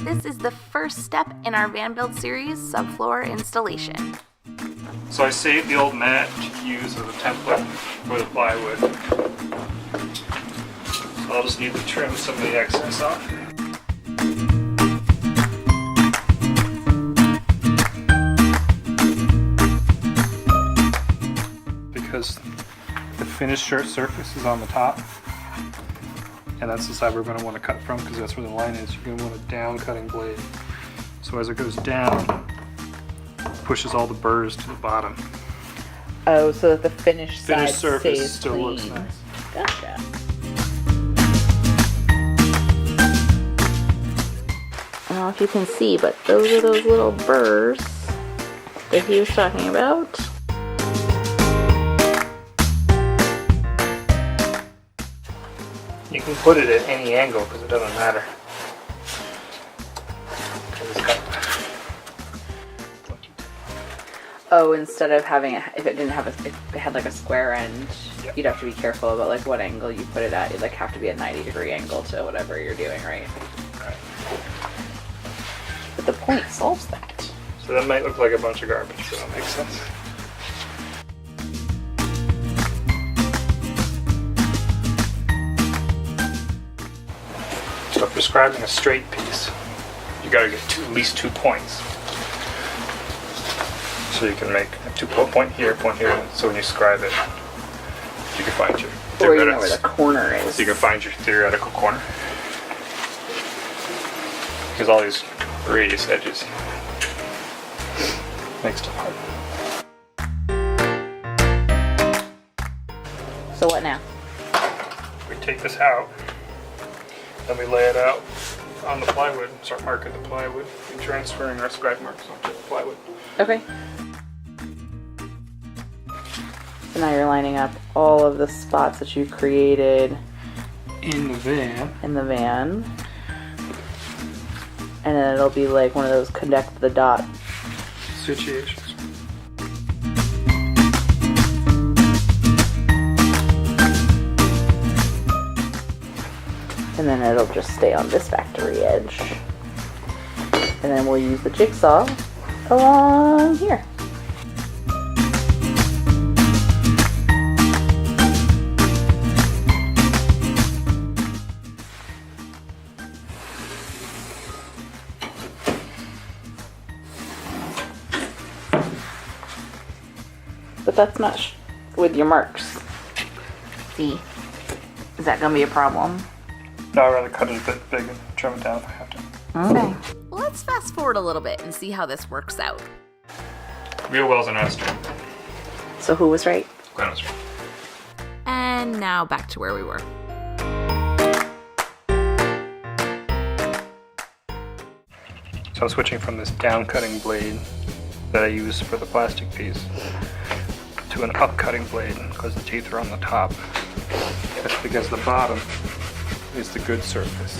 This is the first step in our van build series, Subfloor installation. So I saved the old mat to use as a template for the plywood. So I'll just need to trim some of the excess off. Because the finished surface is on the top, and that's the side we're going to want to cut from because that's where the line is. You're going to want a down cutting blade. So as it goes down, it pushes all the burrs to the bottom. Oh, so that the finished side surface stays still clean. looks nice. Gotcha. I don't know if you can see, but those are those little burrs that he was talking about. You can put it at any angle because it doesn't matter. Oh, instead of having it, if it didn't have if it had like a square end, Yep. You'd have to be careful about like what angle you put it at. You'd like have to be a 90-degree angle to whatever you're doing, right? Right. But the point solves that. So that might look like a bunch of garbage, but that makes sense. So if describing a straight piece, you gotta get at least 2 points. So you can make a point here, so when you scribe it, you can find your Or you know where the corner is. So you can find your theoretical corner. Because all these radius edges make stuff hard. So what now? We take this out, then we lay it out on the plywood, start marking the plywood, and transferring our scribe marks onto the plywood. Okay. So now you're lining up all of the spots that you created In the van. And then it'll be like one of those connect the dot. Situations. And then it'll just stay on this factory edge. And then we'll use the jigsaw along here. But that's not with your marks. See? Is that gonna be a problem? No, I'd rather cut it a bit big and trim it down if I have to. Okay. Let's fast forward a little bit and see how this works out. Real well's an estimate. So who was right? Glenn was right. And now back to where we were. So I'm switching from this down cutting blade that I use for the plastic piece to an up cutting blade because the teeth are on the top. That's because the bottom is the good surface.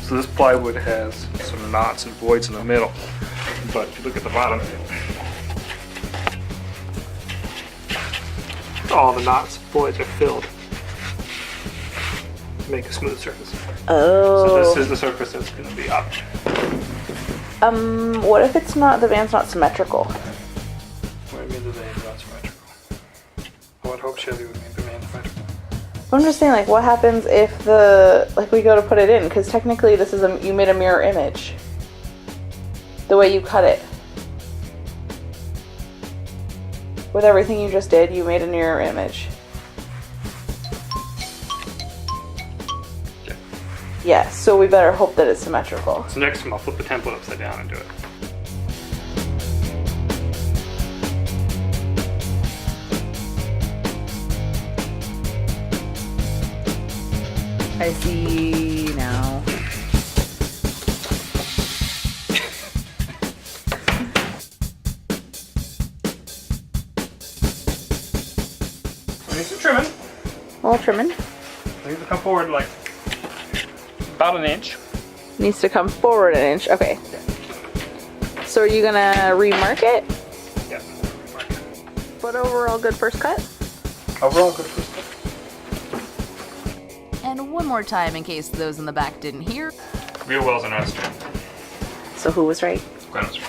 So this plywood has some knots and voids in the middle, but if you look at the bottom, all the knots and voids are filled to make a smooth surface. Oh. So this is the surface that's going to be up. What if it's not, the van's not symmetrical? What do you mean the van's not symmetrical? I would hope Chevy would make the van symmetrical. I'm just saying, like, what happens if we go to put it in? Because technically this is you made a mirror image. The way you cut it. With everything you just did, you made a mirror image. Yeah. Yeah, so we better hope that it's symmetrical. So next time I'll flip the template upside down and do it. I see now. So I need some trimming. A little trimming. I need to come forward like about an inch. Needs to come forward an inch. Okay. So are you gonna remark it? Yeah. But overall good first cut? Overall good first cut. And one more time in case those in the back didn't hear. Real well's an estimate. So who was right? Glenn was right.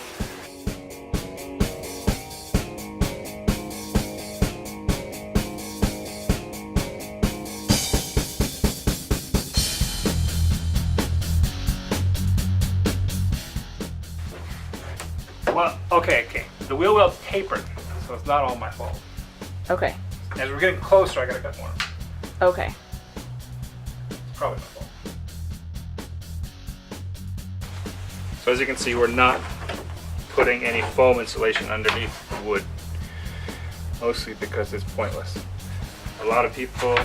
Well, okay. The wheel well's tapered, so it's not all my fault. Okay. As we're getting closer, I gotta cut more. Okay. It's probably my fault. So as you can see, we're not putting any foam insulation underneath the wood, mostly because it's pointless. A lot of people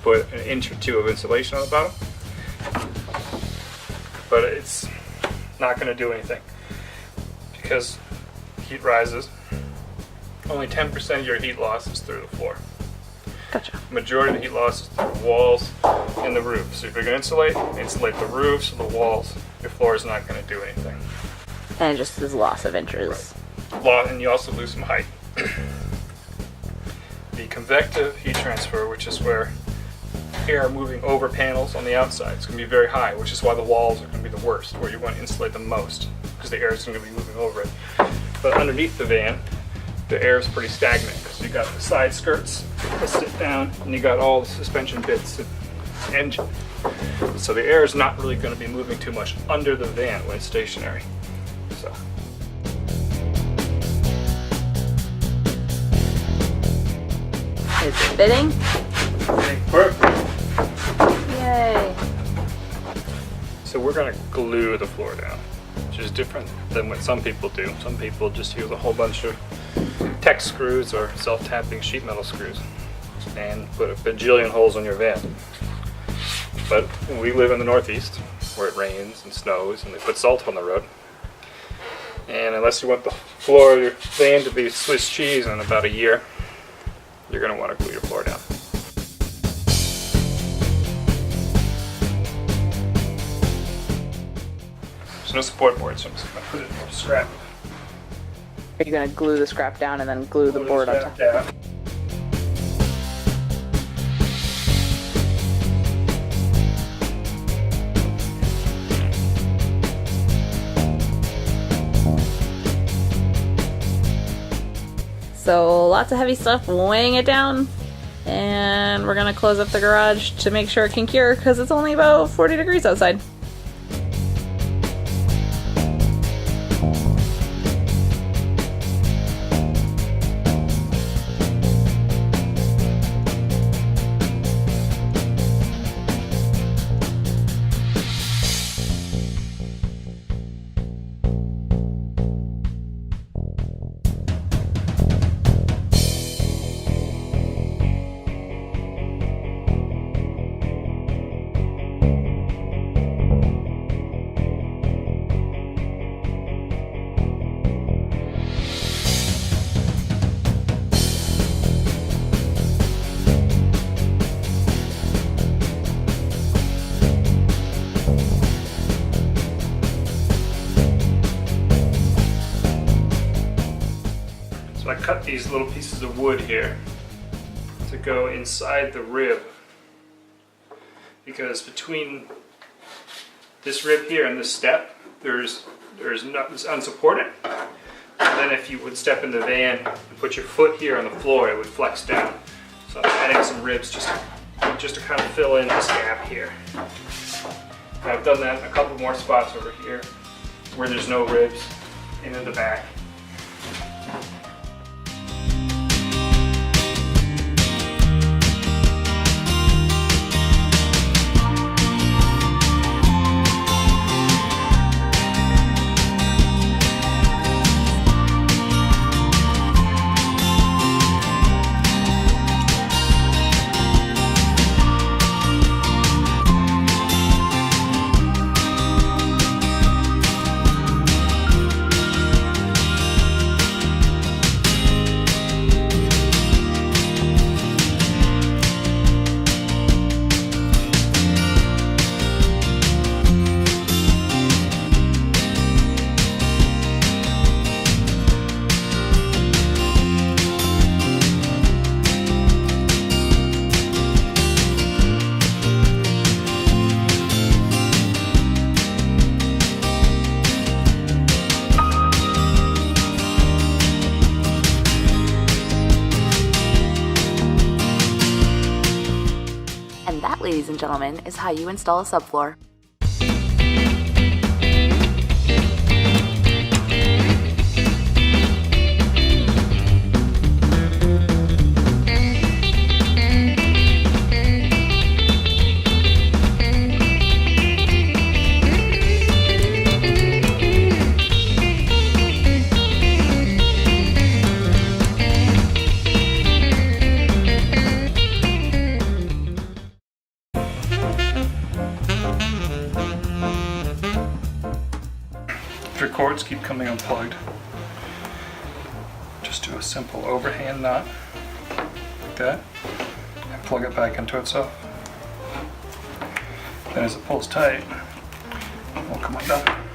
put an inch or two of insulation on the bottom, but it's not going to do anything because heat rises. Only 10% of your heat loss is through the floor. Gotcha. Majority of the heat loss is through the walls and the roof. So if you're going to insulate the roofs, the walls, your floor is not going to do anything. And it just is loss of inches. Right. And you also lose some height. The convective heat transfer, which is where air moving over panels on the outside, is going to be very high, which is why the walls are going to be the worst, where you want to insulate the most, because the air is going to be moving over it. But underneath the van, the air is pretty stagnant, because you got the side skirts that sit down, and you got all the suspension bits and engine. So the air is not really going to be moving too much under the van when it's stationary. So. Is it fitting? Perfect. Yay. So we're going to glue the floor down, which is different than what some people do. Some people just use a whole bunch of Tex screws or self-tapping sheet metal screws and put a bajillion holes in your van. But we live in the Northeast where it rains and snows and they put salt on the road. And unless you want the floor of your van to be Swiss cheese in about a year, you're going to want to glue your floor down. There's no support board, so I'm just going to put it in scrap. Are you going to glue the scrap down and then glue the board on top? Down. So lots of heavy stuff weighing it down, and we're going to close up the garage to make sure it can cure because it's only about 40 degrees outside. I cut these little pieces of wood here to go inside the rib, because between this rib here and this step, it's unsupported. And then if you would step in the van and put your foot here on the floor, it would flex down. So I'm adding some ribs just to kind of fill in this gap here. And I've done that in a couple more spots over here where there's no ribs, and in the back. ladies and gentlemen, is how you install a subfloor. If your cords keep coming unplugged, just do a simple overhand knot like that and plug it back into itself. Then as it pulls tight, it will come undone.